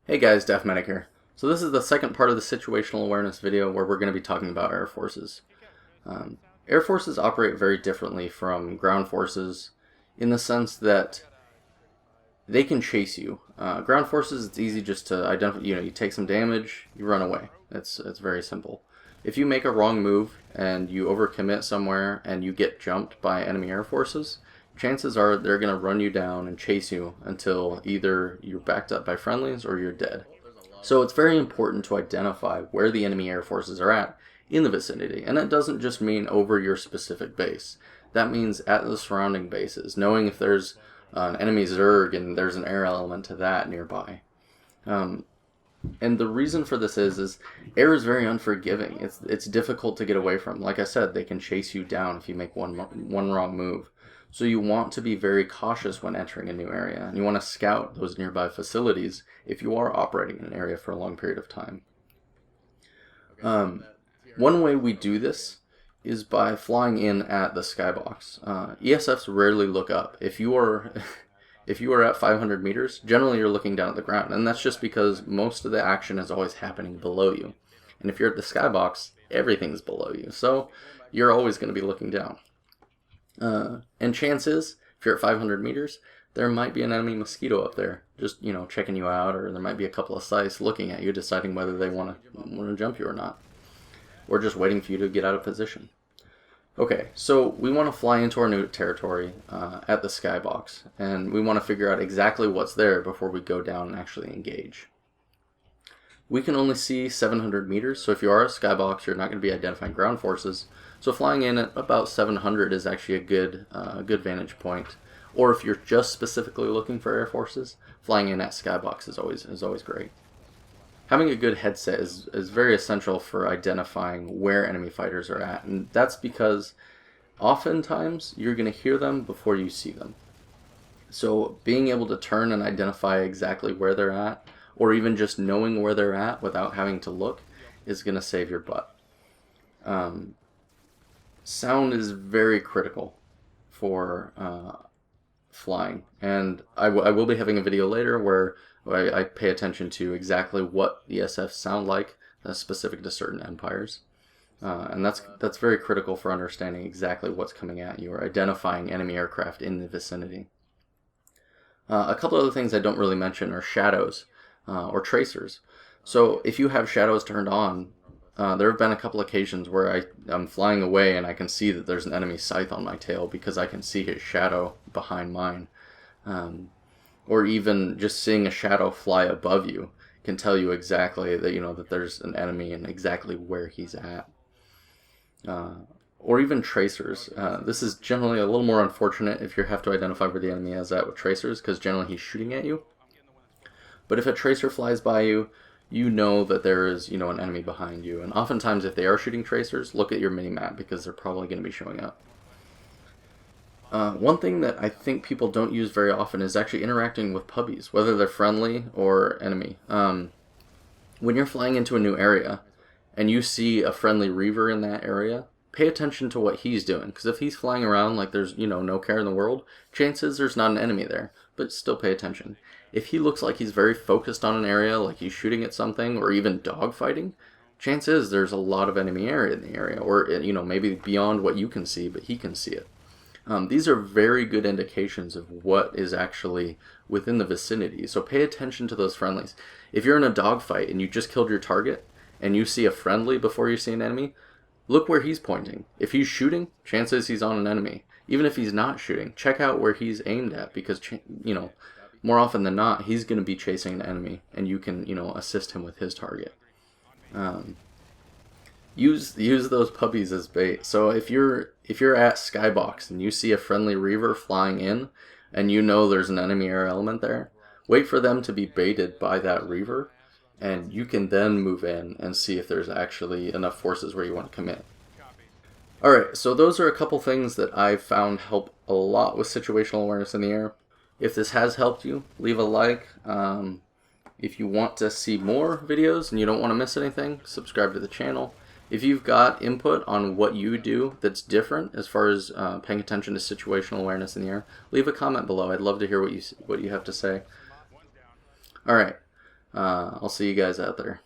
Hey guys, Daft here. So this is the second part of the situational awareness video where we're going to be talking about air forces. Air forces operate very differently from ground forces in the sense that they can chase you. Ground forces, it's easy just to identify, you take some damage, you run away. It's very simple. If you make a wrong move and you overcommit somewhere and you get jumped by enemy air forces, chances are they're going to run you down and chase you until either you're backed up by friendlies or you're dead. So it's very important to identify where the enemy air forces are at in the vicinity. And that doesn't just mean over your specific base. That means at the surrounding bases, knowing if there's an enemy Zerg and there's an air element to that nearby. And the reason for this is air is very unforgiving. It's difficult to get away from. Like I said, they can chase you down if you make one wrong move. So you want to be very cautious when entering a new area, and you want to scout those nearby facilities if you are operating in an area for a long period of time. One way we do this is by flying in at the skybox. ESFs rarely look up. If you are at 500 meters, generally you're looking down at the ground, and that's just because most of the action is always happening below you. And if you're at the skybox, everything's below you, so you're always going to be looking down. And chances, if you're at 500 meters, there might be an enemy mosquito up there, just checking you out, or there might be a couple of scythes looking at you, deciding whether they want to jump you or not, or just waiting for you to get out of position. Okay, so we want to fly into our new territory at the skybox, and we want to figure out exactly what's there before we go down and actually engage. We can only see 700 meters, so if you are a skybox, you're not going to be identifying ground forces. So flying in at about 700 is actually a good vantage point. Or if you're just specifically looking for air forces, flying in at skybox is always great. Having a good headset is very essential for identifying where enemy fighters are at, and that's because oftentimes you're going to hear them before you see them. So being able to turn and identify exactly where they're at, or even just knowing where they're at without having to look, is going to save your butt. Sound is very critical for flying, and I will be having a video later where I pay attention to exactly what ESFs sound like, specific to certain empires, and that's very critical for understanding exactly what's coming at you or identifying enemy aircraft in the vicinity. A couple other things I don't really mention are shadows or tracers. So if you have shadows turned on, there have been a couple occasions where I'm flying away and I can see that there's an enemy scythe on my tail because I can see his shadow behind mine. Or even just seeing a shadow fly above you can tell you exactly that that there's an enemy and exactly where he's at. Or even tracers. This is generally a little more unfortunate if you have to identify where the enemy is at with tracers, because generally he's shooting at you. But if a tracer flies by you, you know that there is, an enemy behind you. And oftentimes, if they are shooting tracers, look at your mini-map, because they're probably going to be showing up. One thing that I think people don't use very often is actually interacting with puppies, whether they're friendly or enemy. When you're flying into a new area, and you see a friendly reaver in that area, pay attention to what he's doing, because if he's flying around like there's, no care in the world, chances there's not an enemy there, but still pay attention. If he looks like he's very focused on an area, like he's shooting at something, or even dogfighting, chances there's a lot of enemy area in the area, or, maybe beyond what you can see, but he can see it. These are very good indications of what is actually within the vicinity, so pay attention to those friendlies. If you're in a dogfight and you just killed your target, and you see a friendly before you see an enemy, look where he's pointing. If he's shooting, chances he's on an enemy. Even if he's not shooting, check out where he's aimed at, because, more often than not, he's going to be chasing an enemy, and you can, assist him with his target. Use those puppies as bait. So if you're at Skybox and you see a friendly reaver flying in, and there's an enemy air element there, wait for them to be baited by that reaver, and you can then move in and see if there's actually enough forces where you want to commit. Alright, so those are a couple things that I've found help a lot with situational awareness in the air. If this has helped you, leave a like. If you want to see more videos and you don't want to miss anything, subscribe to the channel. If you've got input on what you do that's different as far as paying attention to situational awareness in the air, leave a comment below. I'd love to hear what you have to say. Alright. I'll see you guys out there.